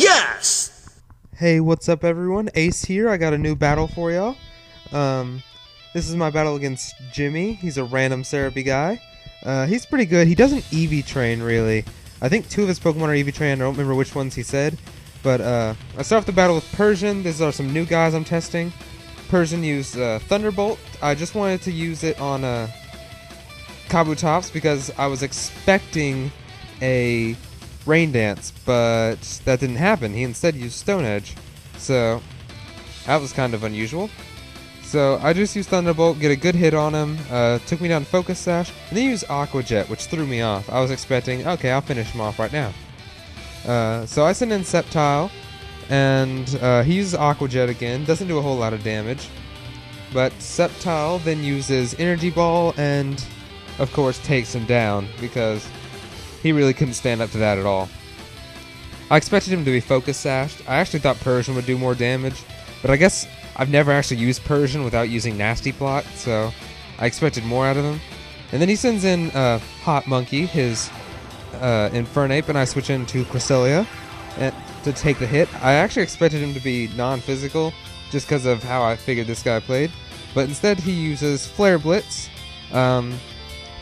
Yes! Hey, what's up everyone? Ace here. I got a new battle for y'all. This is my battle against Jimmy. He's a random syrupy guy. He's pretty good. He doesn't EV train, really. I think 2 of his Pokemon are EV trained. I don't remember which ones he said. But, I start off the battle with Persian. These are some new guys I'm testing. Persian used Thunderbolt. I just wanted to use it on Kabutops because I was expecting a Rain Dance, but that didn't happen. He instead used Stone Edge. So, that was kind of unusual. So, I just used Thunderbolt, get a good hit on him, took me down to Focus Sash, and then used Aqua Jet, which threw me off. I was expecting, okay, I'll finish him off right now. So I send in Sceptile, and he uses Aqua Jet again, doesn't do a whole lot of damage. But Sceptile then uses Energy Ball and, of course, takes him down, because he really couldn't stand up to that at all. I expected him to be Focus Sashed. I actually thought Persian would do more damage, but I guess I've never actually used Persian without using Nasty Plot, so I expected more out of him. And then he sends in Hot Monkey, his Infernape, and I switch into Cresselia to take the hit. I actually expected him to be non-physical, just because of how I figured this guy played, but instead he uses Flare Blitz.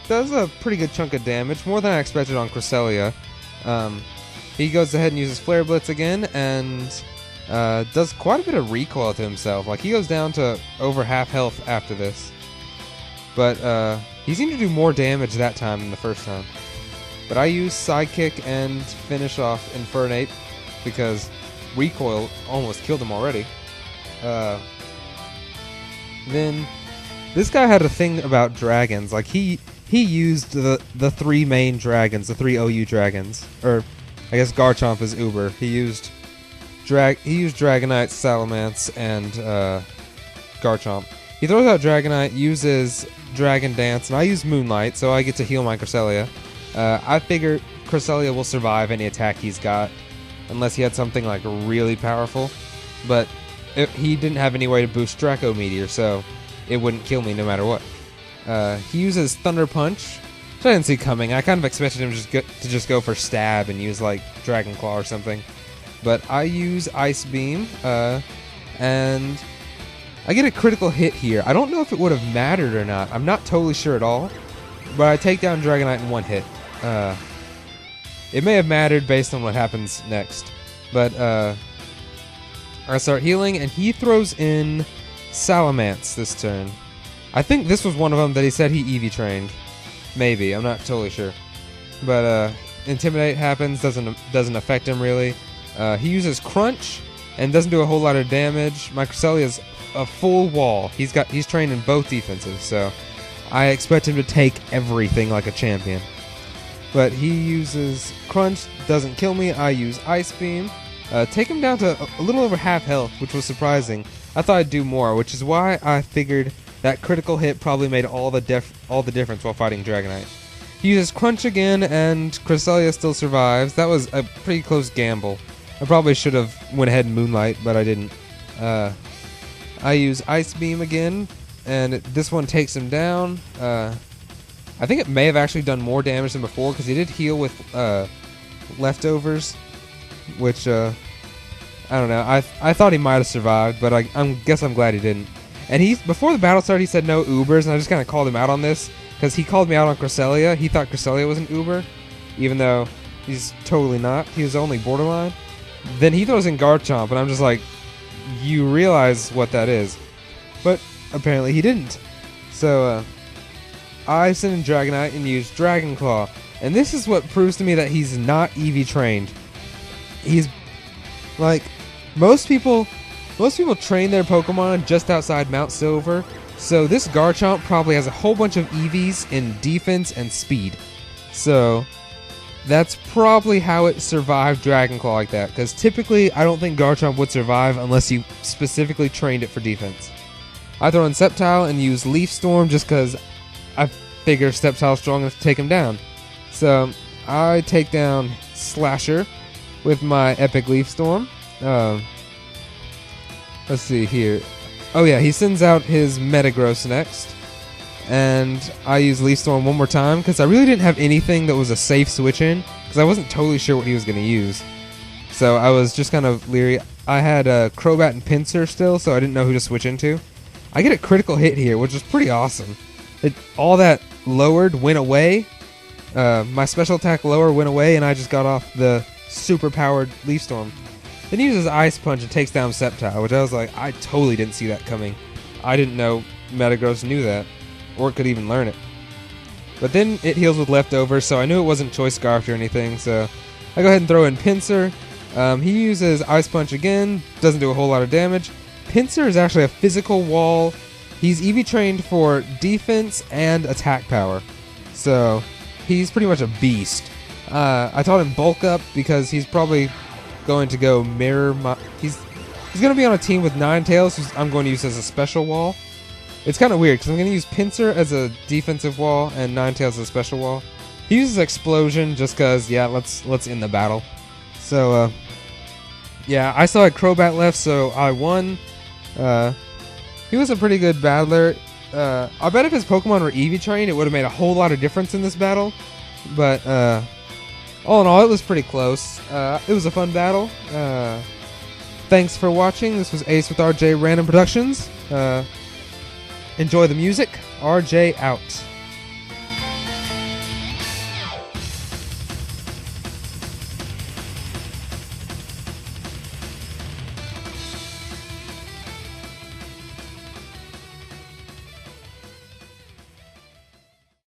Does a pretty good chunk of damage, more than I expected on Cresselia. He goes ahead and uses Flare Blitz again, and does quite a bit of recoil to himself. Like, he goes down to over half health after this. But he seemed to do more damage that time than the first time. But I use Sidekick and finish off Infernape, because recoil almost killed him already. Then this guy had a thing about dragons. Like, he used the 3 main dragons, the 3 OU dragons, or I guess Garchomp is Uber. He used Dragonite, Salamence, and Garchomp. He throws out Dragonite, uses Dragon Dance, and I use Moonlight, so I get to heal my Cresselia. I figure Cresselia will survive any attack he's got, unless he had something like really powerful. But he didn't have any way to boost Draco Meteor, so it wouldn't kill me no matter what. He uses Thunder Punch, which I didn't see coming. I kind of expected him to just go for Stab and use like Dragon Claw or something. But I use Ice Beam, and I get a critical hit here. I don't know if it would have mattered or not. I'm not totally sure at all. But I take down Dragonite in 1 hit. It may have mattered based on what happens next. But I start healing, and he throws in Salamence this turn. I think this was one of them that he said he EV trained. Maybe, I'm not totally sure. But Intimidate happens, doesn't affect him really. He uses Crunch and doesn't do a whole lot of damage. My Cresselia is a full wall. He's trained in both defenses, so I expect him to take everything like a champion. But he uses Crunch, doesn't kill me. I use Ice Beam. Take him down to a little over half health, which was surprising. I thought I'd do more, which is why I figured that critical hit probably made all the difference while fighting Dragonite. He uses Crunch again, and Cresselia still survives. That was a pretty close gamble. I probably should have went ahead and Moonlight, but I didn't. I use Ice Beam again, and this one takes him down. I think it may have actually done more damage than before, because he did heal with Leftovers, which, I don't know. I thought he might have survived, but I guess I'm glad he didn't. And before the battle started, he said no Ubers, and I just kind of called him out on this, because he called me out on Cresselia. He thought Cresselia was an Uber, even though he's totally not. He was only borderline. Then he throws in Garchomp, and I'm just like, you realize what that is. But apparently he didn't. So, I send in Dragonite and use Dragon Claw. And this is what proves to me that he's not EV trained. He's, like, most people train their Pokemon just outside Mount Silver. So this Garchomp probably has a whole bunch of EVs in defense and speed. So that's probably how it survived Dragon Claw like that. Because typically, I don't think Garchomp would survive unless you specifically trained it for defense. I throw in Sceptile and use Leaf Storm just because I figure Sceptile's strong enough to take him down. So I take down Slasher with my Epic Leaf Storm. Let's see here. Oh yeah, he sends out his Metagross next. And I use Leaf Storm one more time because I really didn't have anything that was a safe switch in, because I wasn't totally sure what he was going to use. so I was just kind of leery. I had Crobat and Pinsir still, so I didn't know who to switch into. I get a critical hit here, which is pretty awesome. All that lowered went away. My special attack lower went away, and I just got off the super powered Leaf Storm. Then he uses Ice Punch and takes down Sceptile, which I was like, I totally didn't see that coming. I didn't know Metagross knew that, or could even learn it. But then it heals with Leftovers, so I knew it wasn't Choice Scarf or anything, so I go ahead and throw in Pinsir. He uses Ice Punch again, doesn't do a whole lot of damage. Pinsir is actually a physical wall. He's EV trained for defense and attack power, so he's pretty much a beast. I taught him Bulk Up because he's probably going to go Mirror. He's going to be on a team with Ninetales, who I'm going to use as a special wall. It's kind of weird because I'm going to use Pinsir as a defensive wall and Ninetales as a special wall. He uses Explosion just because, yeah, let's end the battle. So, yeah, I still had Crobat left, so I won. He was a pretty good battler. I bet if his Pokemon were EV trained, it would have made a whole lot of difference in this battle. But all in all, it was pretty close. It was a fun battle. Thanks for watching. This was Ace with RJ Random Productions. Enjoy the music. RJ out.